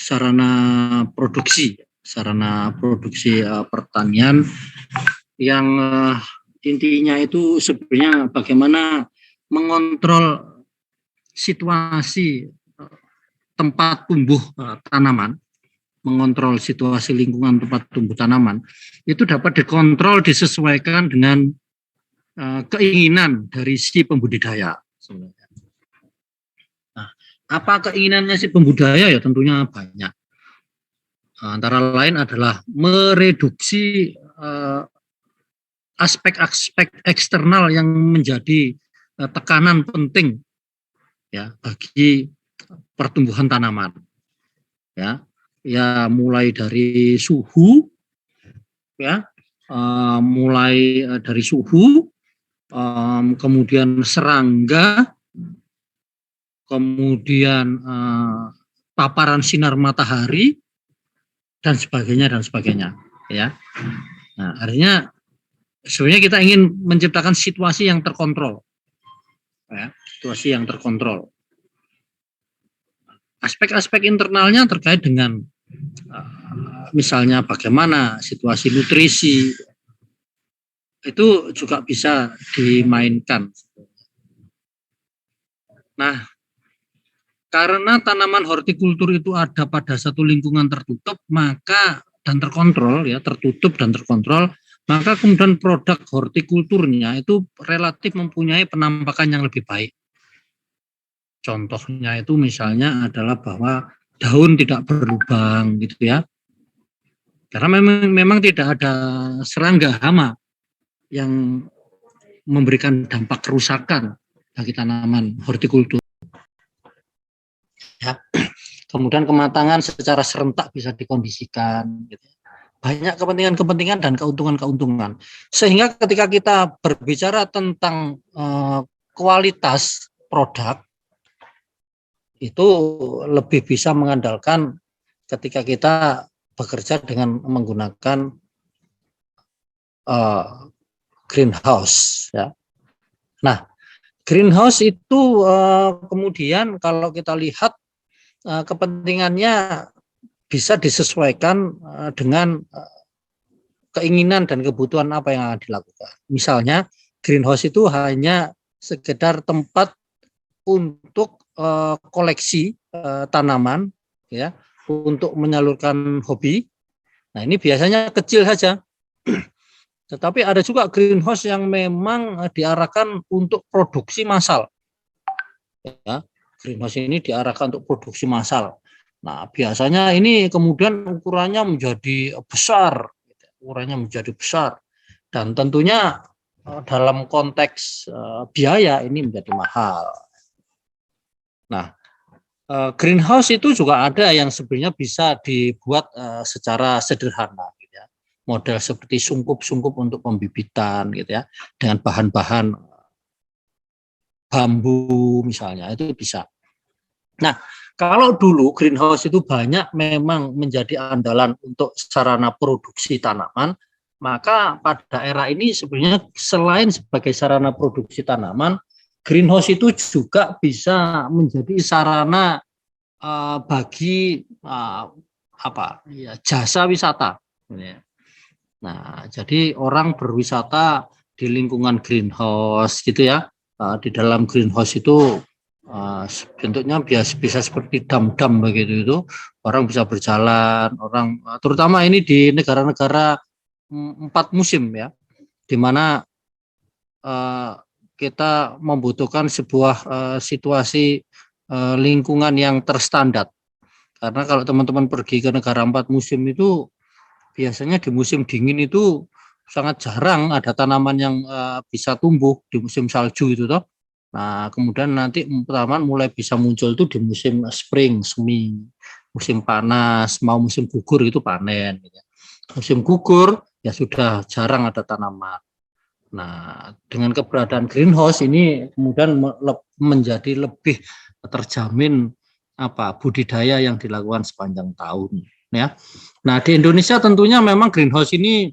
sarana produksi pertanian yang intinya itu sebenarnya bagaimana mengontrol situasi tempat tumbuh tanaman, mengontrol situasi lingkungan tempat tumbuh tanaman, itu dapat dikontrol, disesuaikan dengan keinginan dari si pembudidaya sebenarnya. Nah, apa keinginannya si pembudidaya? Ya tentunya banyak. Antara lain adalah mereduksi aspek-aspek eksternal yang menjadi tekanan penting ya bagi pertumbuhan tanaman. Ya mulai dari suhu, ya, mulai dari suhu, kemudian serangga, kemudian paparan sinar matahari, dan sebagainya, ya. Nah, artinya sebenarnya kita ingin menciptakan situasi yang terkontrol, ya, situasi yang terkontrol. Aspek-aspek internalnya terkait dengan misalnya bagaimana situasi nutrisi, itu juga bisa dimainkan. Nah, karena tanaman hortikultur itu ada pada satu lingkungan tertutup, maka dan terkontrol, ya, tertutup dan terkontrol, maka kemudian produk hortikulturnya itu relatif mempunyai penampakan yang lebih baik. Contohnya itu misalnya adalah bahwa daun tidak berlubang gitu ya. Karena memang tidak ada serangga hama yang memberikan dampak kerusakan bagi tanaman hortikultur. Ya. Kemudian kematangan secara serentak bisa dikondisikan gitu. Banyak kepentingan-kepentingan dan keuntungan-keuntungan. Sehingga ketika kita berbicara tentang kualitas produk, itu lebih bisa mengandalkan ketika kita bekerja dengan menggunakan greenhouse, ya. Nah, greenhouse itu kemudian kalau kita lihat kepentingannya bisa disesuaikan dengan keinginan dan kebutuhan apa yang akan dilakukan. Misalnya greenhouse itu hanya sekedar tempat untuk koleksi tanaman, ya, untuk menyalurkan hobi. Nah, ini biasanya kecil saja. Tetapi ada juga greenhouse yang memang diarahkan untuk produksi massal. Ya, greenhouse ini diarahkan untuk produksi massal. Nah, biasanya ini kemudian ukurannya menjadi besar, dan tentunya dalam konteks biaya ini menjadi mahal. Nah, greenhouse itu juga ada yang sebenarnya bisa dibuat secara sederhana, gitu ya. Model seperti sungkup-sungkup untuk pembibitan, gitu ya, dengan bahan-bahan bambu misalnya, itu bisa. Nah, kalau dulu greenhouse itu banyak memang menjadi andalan untuk sarana produksi tanaman, maka pada era ini sebenarnya selain sebagai sarana produksi tanaman, greenhouse itu juga bisa menjadi sarana bagi jasa wisata. Nah, jadi orang berwisata di lingkungan greenhouse gitu ya. Di dalam greenhouse itu bentuknya bisa seperti dam-dam begitu itu. Orang bisa berjalan, orang terutama ini di negara-negara 4 musim ya, di mana kita membutuhkan sebuah situasi lingkungan yang terstandar. Karena kalau teman-teman pergi ke negara 4 musim itu biasanya di musim dingin itu sangat jarang ada tanaman yang bisa tumbuh di musim salju itu toh. Nah, kemudian nanti tanaman mulai bisa muncul itu di musim spring, semi, musim panas, mau musim gugur itu panen. Musim gugur ya sudah jarang ada tanaman. Nah, dengan keberadaan greenhouse ini kemudian menjadi lebih terjamin budidaya yang dilakukan sepanjang tahun, ya. Nah, di Indonesia tentunya memang greenhouse ini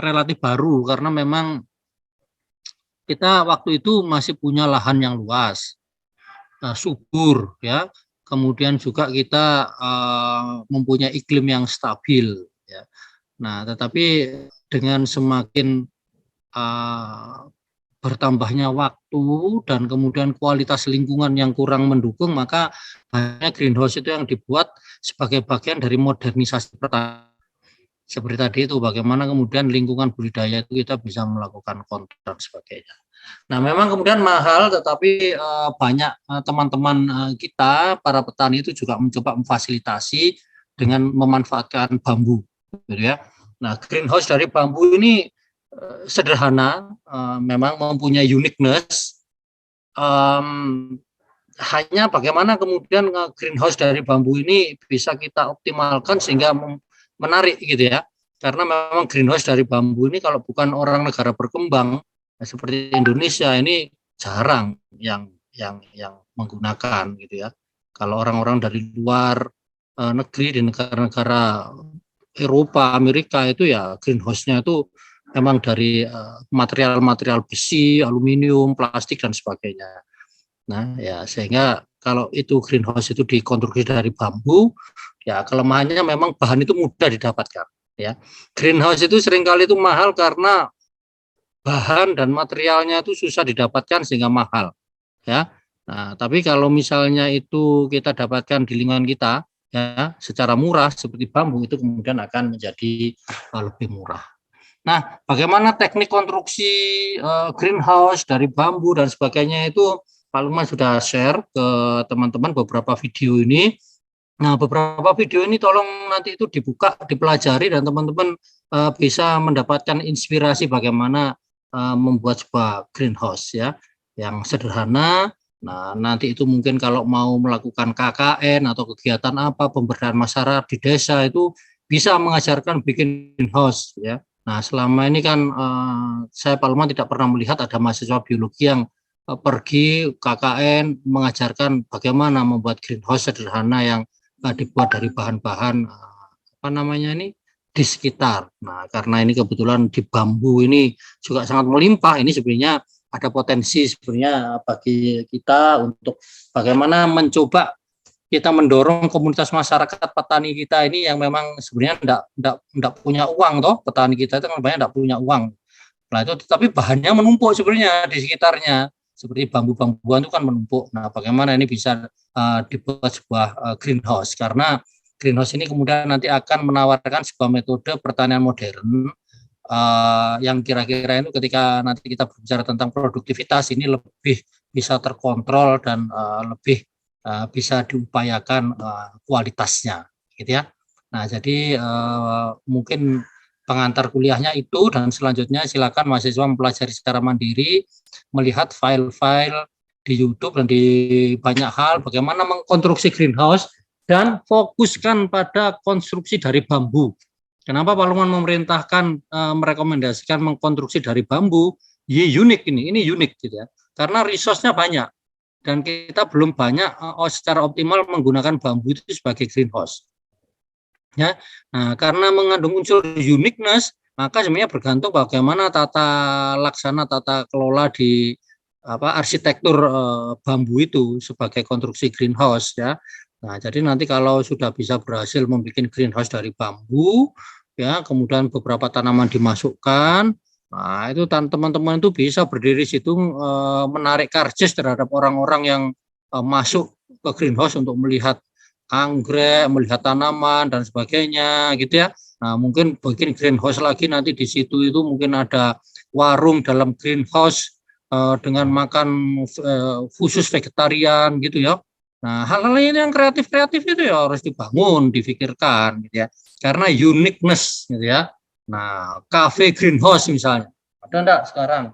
relatif baru karena memang kita waktu itu masih punya lahan yang luas, subur, ya. kemudian juga kita mempunyai iklim yang stabil ya. Nah, tetapi dengan semakin bertambahnya waktu dan kemudian kualitas lingkungan yang kurang mendukung, maka banyak greenhouse itu yang dibuat sebagai bagian dari modernisasi pertanian. Seperti tadi itu, bagaimana kemudian lingkungan budidaya itu kita bisa melakukan kontrol dan sebagainya. Nah, memang kemudian mahal, tetapi banyak teman-teman kita, para petani itu juga mencoba memfasilitasi dengan memanfaatkan bambu, gitu ya. Nah, greenhouse dari bambu ini sederhana, memang mempunyai uniqueness. Hanya bagaimana kemudian greenhouse dari bambu ini bisa kita optimalkan sehingga menarik gitu ya. Karena memang greenhouse dari bambu ini kalau bukan orang negara berkembang seperti Indonesia ini jarang yang menggunakan gitu ya. Kalau orang-orang dari luar negeri di negara-negara Eropa, Amerika itu ya greenhouse-nya itu memang dari material-material besi, aluminium, plastik dan sebagainya. Nah, ya sehingga kalau itu greenhouse itu dikonstruksi dari bambu, ya kelemahannya memang bahan itu mudah didapatkan. Ya, greenhouse itu seringkali itu mahal karena bahan dan materialnya itu susah didapatkan sehingga mahal. Ya, nah tapi kalau misalnya itu kita dapatkan di lingkungan kita, ya secara murah seperti bambu itu kemudian akan menjadi lebih murah. Nah, bagaimana teknik konstruksi greenhouse dari bambu dan sebagainya itu Pak Lukman sudah share ke teman-teman beberapa video ini. Nah, beberapa video ini tolong nanti itu dibuka, dipelajari dan teman-teman bisa mendapatkan inspirasi bagaimana membuat sebuah greenhouse ya yang sederhana. Nah, nanti itu mungkin kalau mau melakukan KKN atau kegiatan apa pemberdayaan masyarakat di desa itu bisa mengajarkan bikin greenhouse ya. Nah, selama ini kan saya Pak Lukman tidak pernah melihat ada mahasiswa biologi yang pergi KKN mengajarkan bagaimana membuat greenhouse sederhana yang dibuat dari bahan-bahan apa namanya ini di sekitar. Nah, karena ini kebetulan di bambu ini juga sangat melimpah, ini sebenarnya ada potensi sebenarnya bagi kita untuk bagaimana mencoba kita mendorong komunitas masyarakat petani kita ini yang memang sebenarnya enggak punya uang toh, petani kita itu kan banyak enggak punya uang. Nah, itu tetapi bahannya menumpuk sebenarnya di sekitarnya. Seperti bambu-bambuan itu kan menumpuk. Nah, bagaimana ini bisa dibuat sebuah greenhouse? Karena greenhouse ini kemudian nanti akan menawarkan sebuah metode pertanian modern yang kira-kira itu ketika nanti kita berbicara tentang produktivitas ini lebih bisa terkontrol dan lebih bisa diupayakan kualitasnya, gitu ya. Nah, jadi mungkin pengantar kuliahnya itu dan selanjutnya silakan mahasiswa mempelajari secara mandiri, melihat file-file di YouTube dan di banyak hal bagaimana mengkonstruksi greenhouse dan fokuskan pada konstruksi dari bambu. Kenapa Pak Lukman memerintahkan merekomendasikan mengkonstruksi dari bambu? Ini unik ini unik gitu ya. Karena resource-nya banyak dan kita belum banyak secara optimal menggunakan bambu itu sebagai greenhouse. Ya, nah karena mengandung unsur uniqueness, maka sebenarnya bergantung bagaimana tata laksana, tata kelola di arsitektur bambu itu sebagai konstruksi greenhouse ya. Nah, jadi nanti kalau sudah bisa berhasil membuat greenhouse dari bambu, ya kemudian beberapa tanaman dimasukkan, nah itu teman-teman itu bisa berdiri situ menarik karcis terhadap orang-orang yang masuk ke greenhouse untuk melihat anggrek, melihat tanaman dan sebagainya gitu ya. Nah, mungkin bikin greenhouse lagi nanti di situ itu mungkin ada warung dalam greenhouse dengan makan khusus vegetarian gitu ya. Nah, hal-hal ini yang kreatif-kreatif itu ya harus dibangun, difikirkan gitu ya. Karena uniqueness gitu ya. Nah, cafe greenhouse misalnya. Ada enggak sekarang?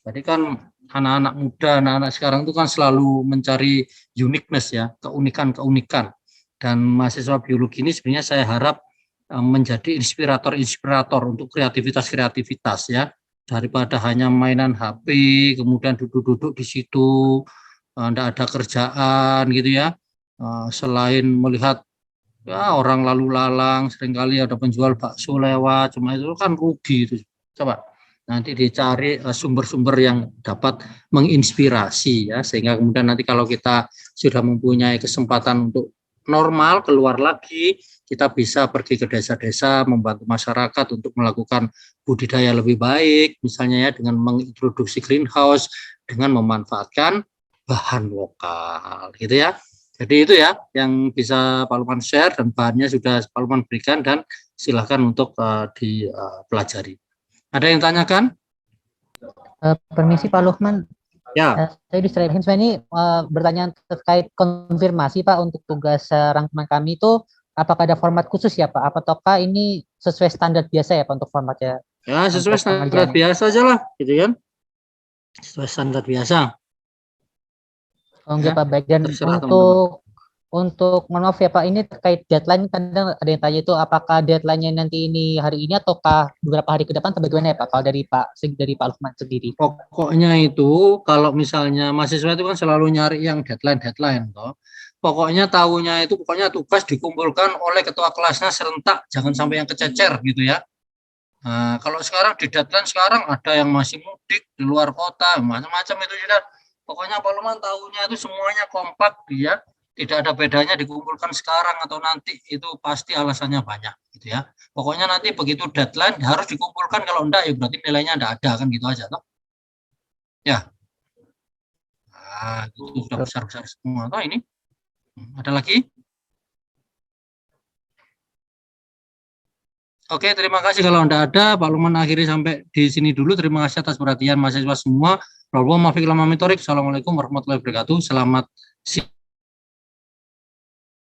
Jadi kan anak-anak muda, anak-anak sekarang itu kan selalu mencari uniqueness ya, keunikan-keunikan. Dan mahasiswa biologi ini sebenarnya saya harap menjadi inspirator-inspirator untuk kreativitas-kreativitas ya, daripada hanya mainan HP, kemudian duduk-duduk di situ, tidak ada kerjaan gitu ya, selain melihat ya orang lalu lalang, seringkali ada penjual bakso lewat, cuma itu kan rugi itu. Coba. nanti dicari sumber-sumber yang dapat menginspirasi ya, sehingga kemudian nanti kalau kita sudah mempunyai kesempatan untuk normal keluar lagi, kita bisa pergi ke desa-desa membantu masyarakat untuk melakukan budidaya lebih baik, misalnya ya dengan mengintroduksi greenhouse, dengan memanfaatkan bahan lokal gitu ya. Jadi itu ya yang bisa Pak Lukman share, dan bahannya sudah Pak Lukman berikan, dan silahkan untuk dipelajari. Ada yang tanyakan? Permisi Pak Lukman, Ya. saya distraction ini bertanya terkait konfirmasi Pak untuk tugas rangkuman kami itu apakah ada format khusus ya Pak? Ataukah ini sesuai standar biasa ya Pak untuk formatnya? Ya, sesuai standar biasa aja lah, gitu kan? Sesuai standar biasa. Oke Pak, baik. Dan untuk mohon maaf ya Pak, ini terkait deadline, kadang ada yang tanya itu apakah deadline-nya nanti ini hari ini ataukah beberapa hari ke depan atau bagaimana ya Pak, kalau dari Pak Lukman sendiri? Pokoknya itu kalau misalnya mahasiswa itu kan selalu nyari yang deadline toh. Pokoknya tahunya itu pokoknya tugas dikumpulkan oleh ketua kelasnya serentak, jangan sampai yang kececer gitu ya. Nah, kalau sekarang di deadline sekarang ada yang masih mudik di luar kota, macam-macam itu sudah. Pokoknya Pak Lukman tahunya itu semuanya kompak dia. Tidak ada bedanya dikumpulkan sekarang atau nanti, itu pasti alasannya banyak gitu ya. Pokoknya nanti begitu deadline harus dikumpulkan, kalau enggak ya berarti nilainya enggak ada, kan gitu aja toh. Ya. Nah, itu sudah besar-besar semua toh ini. Ada lagi? Oke, terima kasih. Kalau enggak ada, Pak Lukman akhiri sampai di sini dulu. Terima kasih atas perhatian mahasiswa semua. Assalamualaikum warahmatullahi wabarakatuh. Selamat siang.